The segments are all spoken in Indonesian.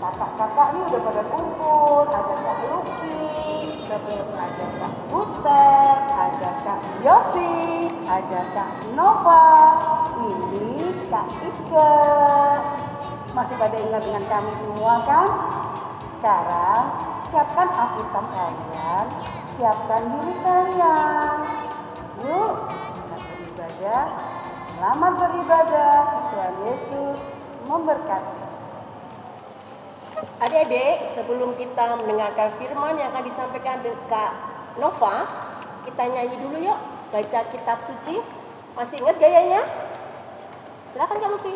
kakak-kakak nih udah pada kumpul. Ada Kak Luki, terus ada Kak Butet, ada Kak Yosi, ada Kak Nova, ini Kak Ike. Masih pada ingat dengan kami semua kan? Sekarang siapkan Alkitab kalian, siapkan diri kalian. Yuk, kita beribadah. Selamat beribadah. Tuhan Yesus memberkati. Adik-adik, sebelum kita mendengarkan firman yang akan disampaikan Kak Nova, kita nyanyi dulu yuk, baca kitab suci. Masih ingat gayanya? Silakan Kak Lupi.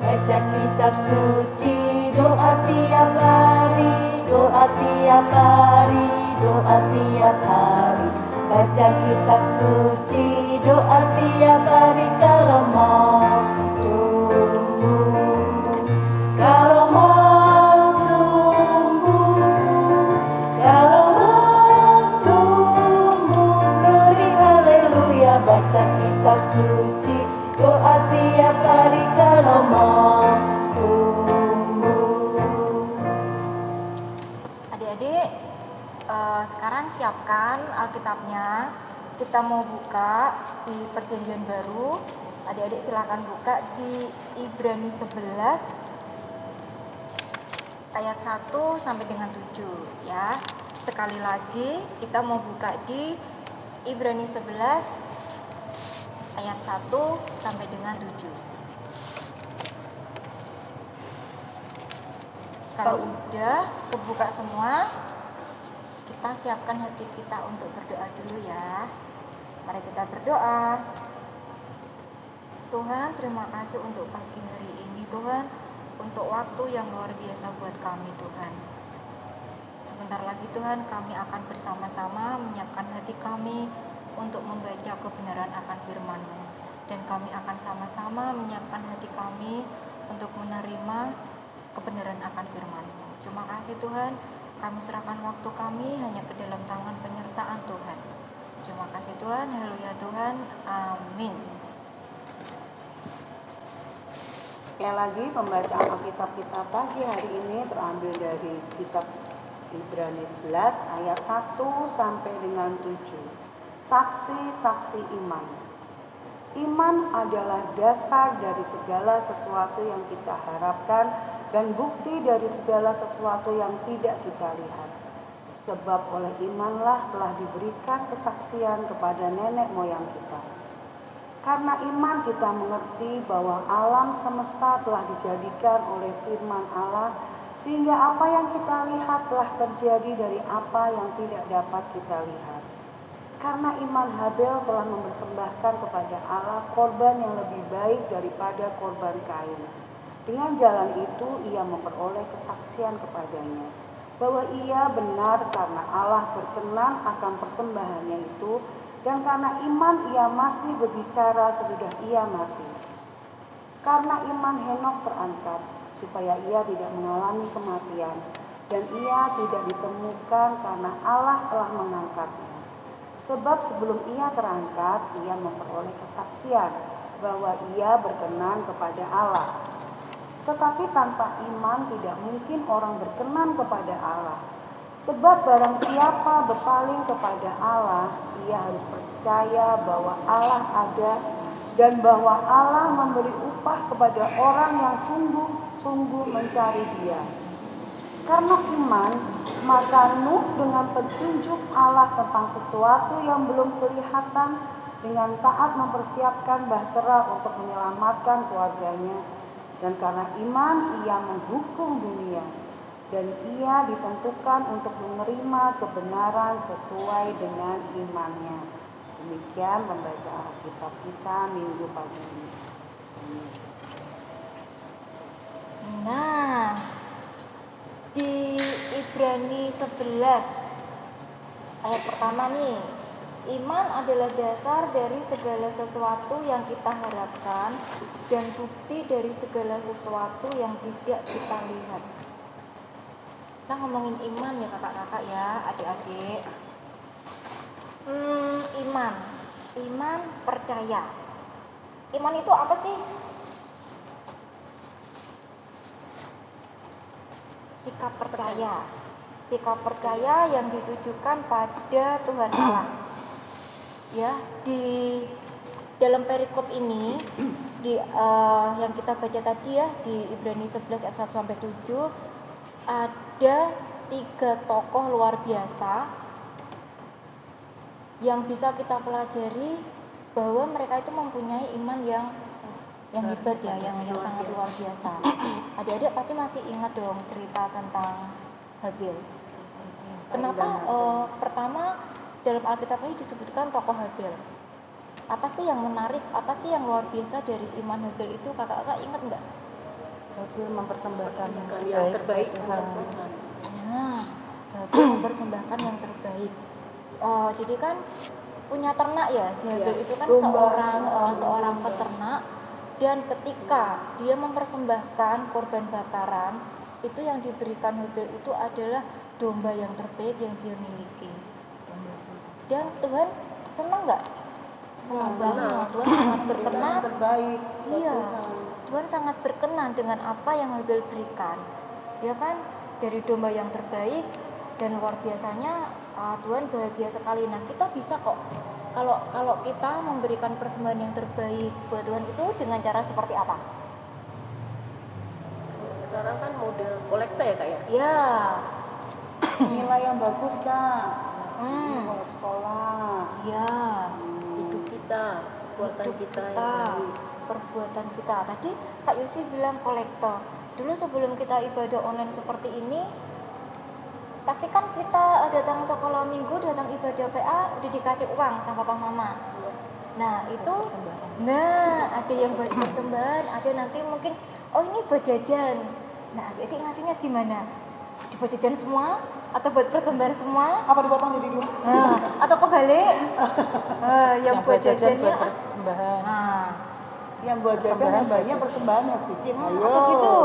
Baca kitab suci, doa tiap hari, doa tiap hari, doa tiap hari. Baca kitab suci, doa tiap hari kalau mau tumbuh, kalau mau tumbuh, kalau mau tumbuh. Glory haleluya, baca kitab suci, doa tiap hari kalau mau tumbuh. Adik-adik, sekarang siapkan Alkitabnya. Kita mau buka di Perjanjian Baru. Adik-adik silakan buka di Ibrani 11 ayat 1 sampai dengan 7 ya. Sekali lagi kita mau buka di Ibrani 11 ayat 1 sampai dengan 7. Kalau udah kebuka semua, kita siapkan hati kita untuk berdoa dulu ya. Mari kita berdoa. Tuhan, terima kasih untuk pagi hari ini Tuhan, untuk waktu yang luar biasa buat kami Tuhan. Sebentar lagi Tuhan, kami akan bersama-sama menyiapkan hati kami untuk membaca kebenaran akan firman-Mu. Dan kami akan sama-sama menyiapkan hati kami untuk menerima kebenaran akan firman-Mu. Terima kasih Tuhan, kami serahkan waktu kami hanya ke dalam tangan penyertaan Tuhan. Terima kasih Tuhan, haleluya Tuhan, amin. Sekali lagi pembacaan Alkitab kita pagi hari ini terambil dari kitab Ibrani 11 ayat 1 sampai dengan 7. Saksi-saksi iman. Iman adalah dasar dari segala sesuatu yang kita harapkan dan bukti dari segala sesuatu yang tidak kita lihat. Sebab oleh imanlah telah diberikan kesaksian kepada nenek moyang kita. Karena iman kita mengerti bahwa alam semesta telah dijadikan oleh firman Allah, sehingga apa yang kita lihat telah terjadi dari apa yang tidak dapat kita lihat. Karena iman Habel telah mempersembahkan kepada Allah korban yang lebih baik daripada korban Kain. Dengan jalan itu ia memperoleh kesaksian kepadanya bahwa ia benar karena Allah berkenan akan persembahannya itu, dan karena iman ia masih berbicara sesudah ia mati. Karena iman Henok terangkat supaya ia tidak mengalami kematian, dan ia tidak ditemukan karena Allah telah mengangkatnya. Sebab sebelum ia terangkat, ia memperoleh kesaksian bahwa ia berkenan kepada Allah. Tetapi tanpa iman tidak mungkin orang berkenan kepada Allah. Sebab barang siapa berpaling kepada Allah, ia harus percaya bahwa Allah ada dan bahwa Allah memberi upah kepada orang yang sungguh-sungguh mencari Dia. Karena iman, maka Nuh dengan petunjuk Allah tentang sesuatu yang belum kelihatan, dengan taat mempersiapkan bahtera untuk menyelamatkan keluarganya. Dan karena iman ia menghukum dunia, dan ia ditentukan untuk menerima kebenaran sesuai dengan imannya. Demikian pembacaan Alkitab kita minggu pagi ini. Nah, di Ibrani 11 ayat pertama nih, iman adalah dasar dari segala sesuatu yang kita harapkan dan bukti dari segala sesuatu yang tidak kita lihat. Kita ngomongin iman ya kakak-kakak ya, adik-adik. iman. Iman percaya. Iman itu apa sih? Sikap percaya. Sikap percaya yang ditujukan pada Tuhan Allah. Ya, di dalam perikop ini yang kita baca tadi ya di Ibrani 11 ayat 1 sampai 7 ada 3 tokoh luar biasa yang bisa kita pelajari bahwa mereka itu mempunyai iman yang hebat ya, yang sangat luar biasa. Adik-adik pasti masih ingat dong cerita tentang Habil. Kenapa pertama dalam Alkitab ini disebutkan tokoh Habil? Apa sih yang menarik? Apa sih yang luar biasa dari iman Habil itu? Kakak-kakak ingat nggak? Habil mempersembahkan yang terbaik Tuhan. Nah, Habil mempersembahkan yang terbaik. Jadi kan punya ternak ya, si Habil itu kan seorang peternak, dan ketika dia mempersembahkan korban bakaran, itu yang diberikan Habil itu adalah domba yang terbaik yang dia miliki. Dan Tuhan senang nggak? Senang banget. Tuhan sangat berkenan. Terbaik. Iya, Tuhan sangat berkenan dengan apa yang Habil berikan. Ya kan, dari domba yang terbaik, dan luar biasanya Tuhan bahagia sekali. Nah, kita bisa kok kalau kita memberikan persembahan yang terbaik buat Tuhan itu dengan cara seperti apa? Sekarang kan model kolekta ya Kak ya? Ya. Nilai yang bagus Kak. Buat sekolah. Ya. Hidup kita, perbuatan Hidup kita, kita, yang baik. perbuatan kita. Tadi Kak Yusi bilang kolektor. Dulu sebelum kita ibadah online seperti ini, pasti kan kita datang sekolah minggu, datang ibadah PA udah dikasih uang sama papa mama. Nah itu, ada yang buat persembahan, ada nanti mungkin, oh ini buat jajan. Nah adik-adik ngasihnya gimana? Dibuat jajan semua? Atau buat persembahan semua? Apa dipotong jadi 2? Atau kebalik? Yang buat jajannya buat persembahan. Nah, Yang buat jajan yang banyak, persembahan yang sedikit. Ayo. atau gitu?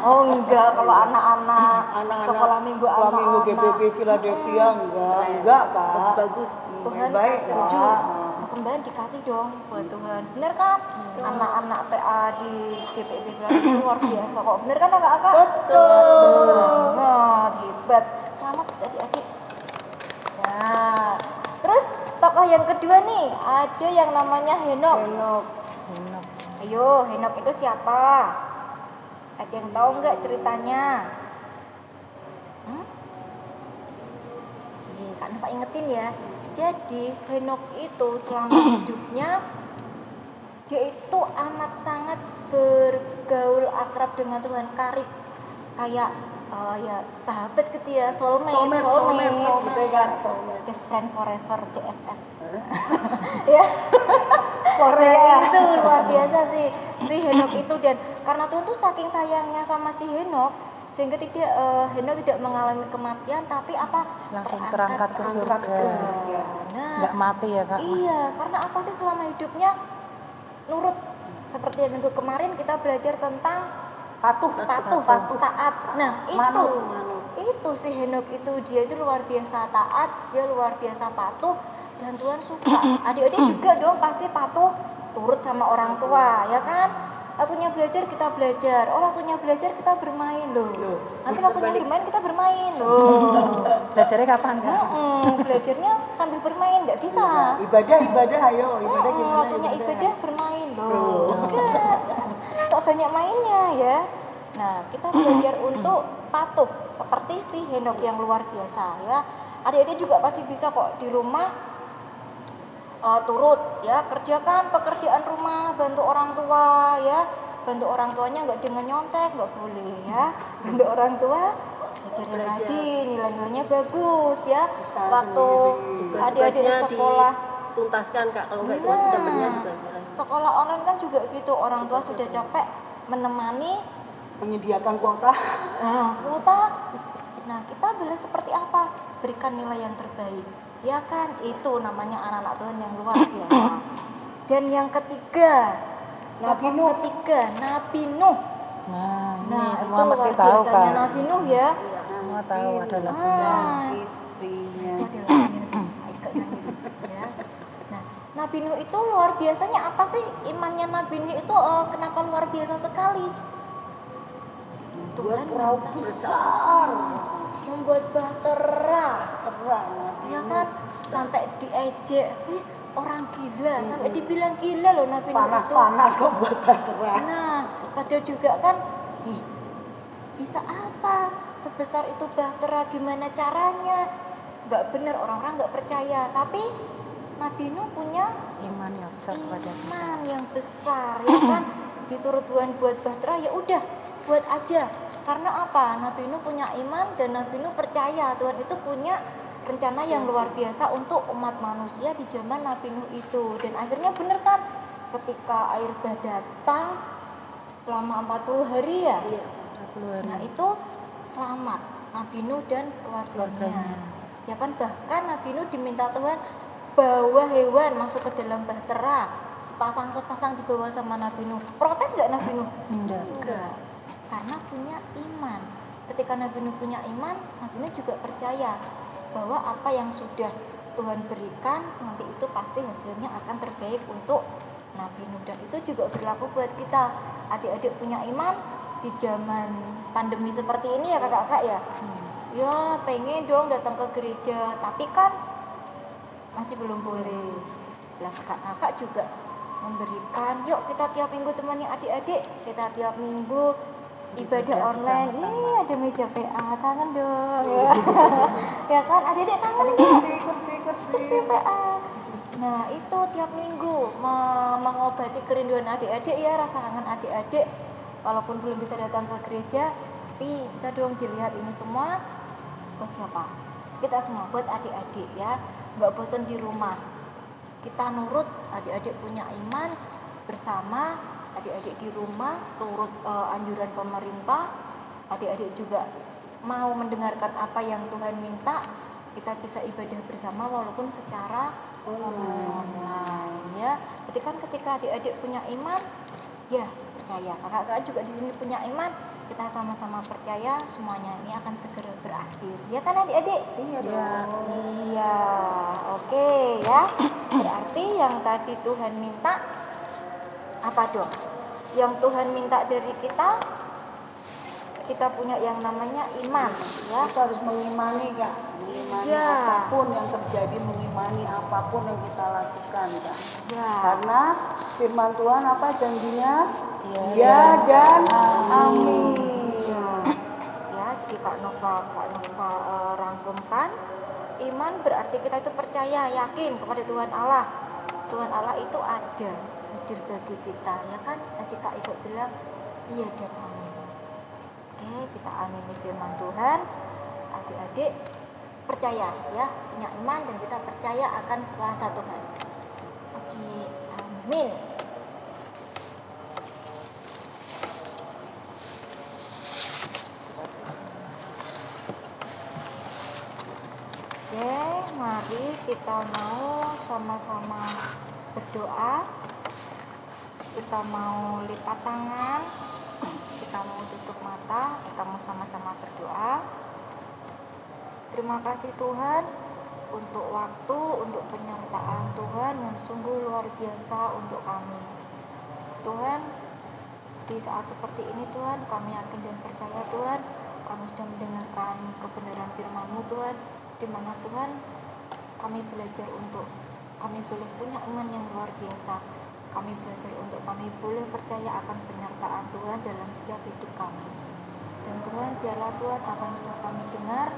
Oh enggak, kalau anak-anak sekolah minggu sekolah minggu anak-anak GBB Philadelphia enggak Kak. Bagus. Tuhan baik setuju. Kak. Persembahan dikasih dong buat Tuhan. Bener kan? Anak-anak PA di GBB Philadelphia luar biasa kok. Bener kan kakak-kakak? Betul. Banget, hebat. Selamat adik-adik. Nah, terus tokoh yang kedua nih, ada yang namanya Henok. Henok. Ayo, Henok itu siapa? Ada yang tahu nggak ceritanya? Nih, Kak Nova ingetin ya. Jadi Henok itu selama hidupnya dia itu amat sangat bergaul akrab dengan Tuhan, karib, kayak ya sahabat gitu ya, soulmate gitu kan, best friend forever, BFF. Ya. Korea itu luar biasa sih si Henok itu, dan karena Tuhan tuh saking sayangnya sama si Henok sehingga Henok tidak mengalami kematian, tapi apa, Langsung terangkat ke surga. Nah, Nggak mati ya Kak? iya, karena apa sih selama hidupnya nurut, seperti yang minggu kemarin kita belajar tentang Patuh. taat. Nah, Manut. itu si Henok itu dia itu luar biasa taat, dia luar biasa patuh, dan Tuhan suka. Adik-adik juga dong pasti patuh, turut sama orang tua, ya kan? Waktunya belajar kita belajar, waktunya belajar kita bermain loh. Nanti waktunya bermain kita bermain loh. Belajarnya kapan Kak? Belajarnya sambil bermain nggak bisa. Ibadah ayo. Ibadah gimana? Waktunya ibadah bermain loh. Enggak. Kok banyak mainnya ya. Nah, kita belajar untuk patuh seperti si Henok yang luar biasa ya. Adik-adik juga pasti bisa kok di rumah turut ya, kerjakan pekerjaan rumah, bantu orang tua ya. Bantu orang tuanya nggak dengan nyontek, nggak boleh ya. Bantu orang tua belajar yang rajin, nilai-nilainya bagus ya. Waktu adik-adik sekolah tuntaskan Kak, kalau nggak itu dapatnya juga. sekolah online kan juga gitu, orang tua sudah capek menemani Menyediakan kuota. kuota. Nah, kita boleh seperti apa? Berikan nilai yang terbaik. Ya kan, itu namanya anak-anak Tuhan yang luar biasa. Dan yang ketiga, Nabi tokoh Nuh. ketiga, Nabi Nuh. Nah, ini Nah, semua itu mesti luar tahu biasanya Kak. Nabi Nuh ya. Semua tahu ada lagunya. Istrinya. Itu ada lagunya tuh. Ayo, Kak, nyanyi. Nabi Nuh itu luar biasanya apa sih? Imannya Nabi Nuh itu kenapa luar biasa sekali? Buat Tuhan perahu minta besar. membuat bahtera, Keren. ya kan? Sampai diejek, orang gila, sampai dibilang gila loh Nabi Nuh itu. Panas-panas kok buat bahtera. Nah, padahal juga kan, bisa apa sebesar itu bahtera, gimana caranya? Gak bener, orang-orang gak percaya. Tapi Nabi Nuh punya Iman yang besar kepada kita. iman yang besar, ya kan? Disuruh Tuhan buat bahtera, ya udah buat aja. Karena apa? Nabi Nuh punya iman dan Nabi Nuh percaya Tuhan itu punya rencana yang luar biasa untuk umat manusia di zaman Nabi Nuh itu. Dan akhirnya bener kan? Ketika air bah datang selama 40 hari ya. Nah itu selamat Nabi Nuh dan keluarganya. Ya kan, bahkan Nabi Nuh diminta Tuhan bawa hewan masuk ke dalam bahtera, sepasang dibawa sama Nabi Nuh. Protes nggak Nabi Nuh? Enggak. Karena punya iman. Ketika Nabi Nuh punya iman, Nabi Nuh juga percaya bahwa apa yang sudah Tuhan berikan nanti itu pasti hasilnya akan terbaik untuk Nabi Nuh. Dan itu juga berlaku buat kita. Adik-adik punya iman di zaman pandemi seperti ini ya kakak-kakak ya. Ya pengen dong datang ke gereja, tapi kan masih belum boleh. Lah kakak-kakak juga memberikan, yuk kita tiap minggu temani adik-adik, kita tiap minggu ibadah online. Ada meja PA, kangen dong ya. Ya kan, adik-adik kangen nggak? Kursi PA. Nah itu tiap minggu mengobati kerinduan adik-adik ya, rasa kangen adik-adik. Walaupun belum bisa datang ke gereja, tapi bisa dong dilihat ini semua buat siapa? Kita semua, buat adik-adik ya. Nggak bosan di rumah. Kita nurut, adik-adik punya iman bersama, adik-adik di rumah turut anjuran pemerintah, adik-adik juga mau mendengarkan apa yang Tuhan minta, kita bisa ibadah bersama walaupun secara online ya. Jadi kan ketika adik-adik punya iman, ya percaya. Kakak-kakak juga di sini punya iman, kita sama-sama percaya semuanya ini akan segera berakhir. Ya kan adik-adik? Iya Ya. dong. Iya, oke ya. Berarti yang tadi Tuhan minta apa dong? Yang Tuhan minta dari kita punya yang namanya iman ya. Kita harus mengimani Kak, mengimani Ya. apapun yang terjadi, mengimani apapun yang kita lakukan Kak. Ya. Karena firman Tuhan apa janjinya? Ya, Ya dan amin. Ya, jadi Kak Nova rangkumkan, iman berarti kita itu percaya, yakin kepada Tuhan Allah. Tuhan Allah itu ada, hadir bagi kita, ya kan? Tadi Kak Iko bilang iya dan amin. Oke, kita amini firman Tuhan. Adik-adik percaya ya, punya iman dan kita percaya akan kuasa Tuhan. Oke, amin. Oke, mari kita mau sama-sama berdoa. Kita mau lipat tangan, kita mau tutup mata, kita mau sama-sama berdoa. Terima kasih Tuhan untuk waktu, untuk penyertaan Tuhan yang sungguh luar biasa untuk kami. Tuhan, di saat seperti ini Tuhan, kami yakin dan percaya Tuhan, kami sudah mendengarkan kebenaran firman-Mu Tuhan, di mana Tuhan kami belajar untuk kami boleh punya iman yang luar biasa. Kami belajar untuk kami boleh percaya akan penyertaan Tuhan dalam setiap hidup kami. Dan Tuhan, biarlah Tuhan apa yang sudah kami dengar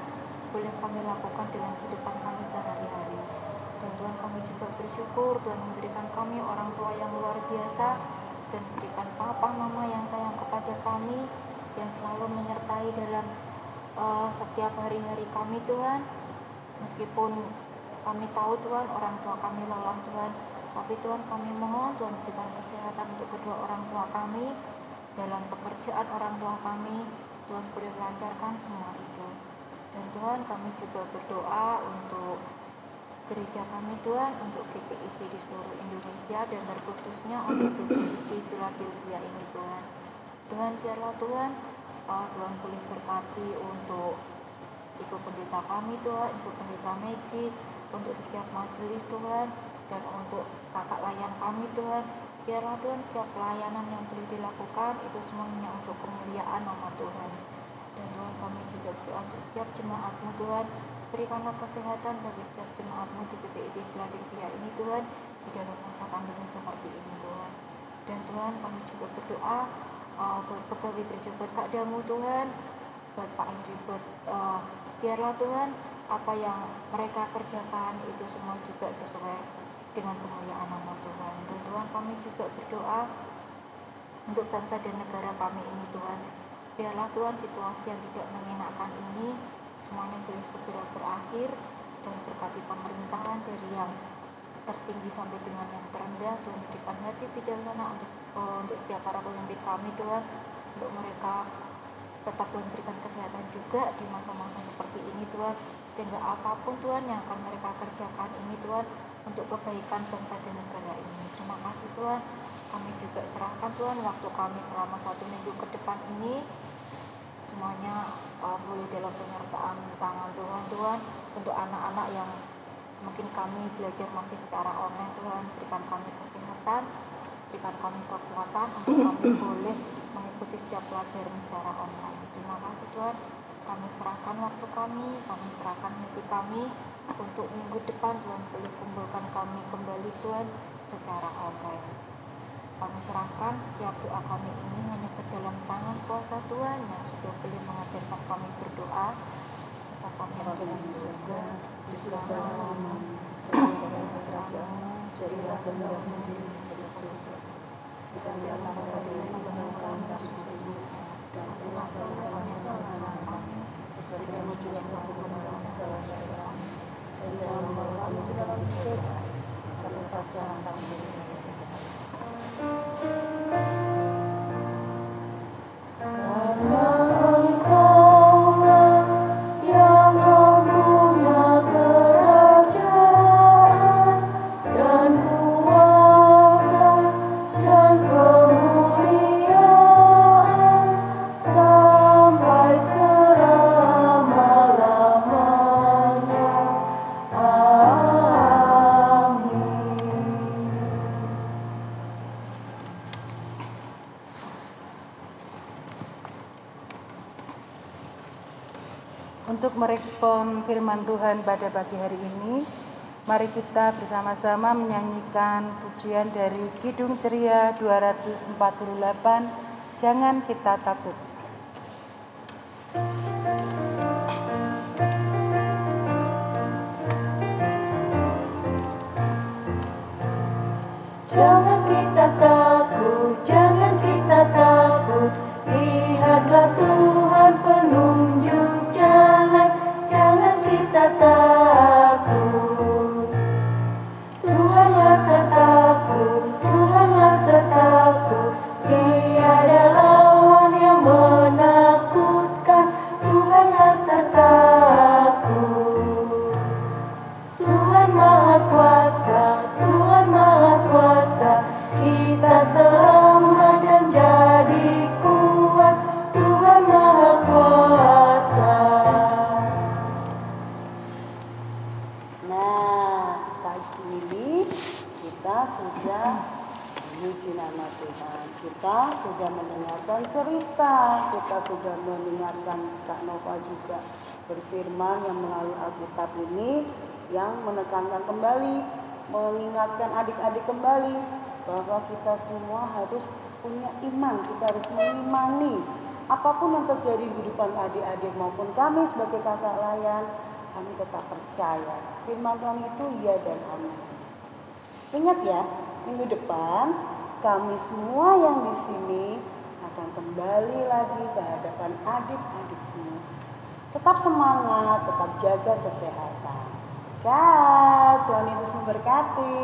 boleh kami lakukan dalam kehidupan kami sehari-hari. Dan Tuhan, kami juga bersyukur Tuhan memberikan kami orang tua yang luar biasa dan berikan papa mama yang sayang kepada kami, yang selalu menyertai dalam setiap hari-hari kami Tuhan. Meskipun kami tahu Tuhan orang tua kami lelah Tuhan, tapi Tuhan kami mohon Tuhan berikan kesehatan untuk kedua orang tua kami. Dalam pekerjaan orang tua kami, Tuhan boleh lancarkan semua itu. Dan Tuhan, kami juga berdoa untuk gereja kami Tuhan, untuk GPIB di seluruh Indonesia dan terkhususnya untuk GPIB Philadelphia ini Tuhan. Tuhan, biarlah Tuhan, Tuhan boleh berkati untuk Ibu Pendeta kami Tuhan, Ibu Pendeta Maggie, untuk setiap majelis Tuhan, dan untuk kakak layan kami Tuhan. Biarlah Tuhan setiap pelayanan yang boleh dilakukan itu semuanya untuk kemuliaan nama Tuhan. Dan Tuhan, kami juga berdoa untuk setiap jemaat-Mu Tuhan, berikanlah kesehatan bagi setiap jemaat-Mu di PPIB Philadelphia ini Tuhan, di dalam masa pandemi seperti ini Tuhan. Dan Tuhan, kami juga berdoa buat pegawai pejabat Kakdamu Tuhan, buat Pak Henry, buat biarlah Tuhan apa yang mereka kerjakan itu semua juga sesuai dengan kemuliaan nama Tuhan. Dan Tuhan, kami juga berdoa untuk bangsa dan negara kami ini Tuhan. Biarlah Tuhan situasi yang tidak mengenakan ini semuanya boleh segera berakhir, dan berkati pemerintahan dari yang tertinggi sampai dengan yang terendah. Tuhan, berikan hati bijaksana untuk setiap para pemimpin kami Tuhan, untuk mereka tetap Tuhan berikan kesehatan juga di masa-masa seperti ini Tuhan, sehingga apapun Tuhan yang akan mereka kerjakan ini Tuhan untuk kebaikan bangsa dan negara ini. Terima kasih Tuhan. Kami juga serahkan Tuhan waktu kami selama 1 minggu ke depan ini, semuanya boleh dalam penyertaan tangan Tuhan. Untuk anak-anak yang mungkin kami belajar masih secara online Tuhan, berikan kami kesehatan, berikan kami kekuatan untuk kami boleh mengikuti setiap pelajaran secara online. Terima kasih Tuhan. Kami serahkan waktu kami serahkan hati kami untuk minggu depan Tuhan, boleh kumpulkan kami kembali Tuhan secara online. Kami serahkan setiap doa kami ini hanya ke dalam tangan kuasa Tuhan yang sudah boleh mengajarkan kami berdoa. Bapa kami yang ada di surga, disilakan kerajaan-Mu, jadilah kehendak-Mu di surga. Berikanlah kami mengenalkan kasih-Mu, dan ampunilah kesalahan kami, seperti kami juga mengampuni kesalahan kami. Dan jangan membawa kami ke dalam godaan, tapi lepaskanlah kami dari yang jahat. Karena Engkau-Lah yang mempunyai kerajaan dan kuasa dan kemuliaan sampai selama-lamanya. Amin. Untuk merespon firman Tuhan pada pagi hari ini, mari kita bersama-sama menyanyikan pujian dari Kidung Ceria 248, Jangan Kita Takut. Jangan kita takut, jangan kita takut. Lihatlah Tuhan penunjuk jalan. Jangan kita takut. Tuhanlah sertaku, Tuhanlah sertaku. Tiada lawan yang menakutkan. Tuhanlah sertaku. Tuhan Maha Kuasa, Tuhan Maha Kuasa, kita selamat dan jadi kuat. Tuhan Maha Kuasa. Nah, pagi ini kita sudah memuji nama Tuhan. Kita sudah mendengarkan cerita, kita sudah mendengarkan Kak Nova juga berfirman yang melalui Alkitab ini, yang menekankan kembali, mengingatkan adik-adik kembali bahwa kita semua harus punya iman, kita harus mengimani apapun yang terjadi di kehidupan adik-adik maupun kami sebagai kakak layan, kami tetap percaya firman Tuhan itu iya dan amin. Ingat ya, minggu depan kami semua yang di sini akan kembali lagi ke hadapan adik-adik semua. Tetap semangat, tetap jaga kesehatan. Tuhan Yesus memberkati.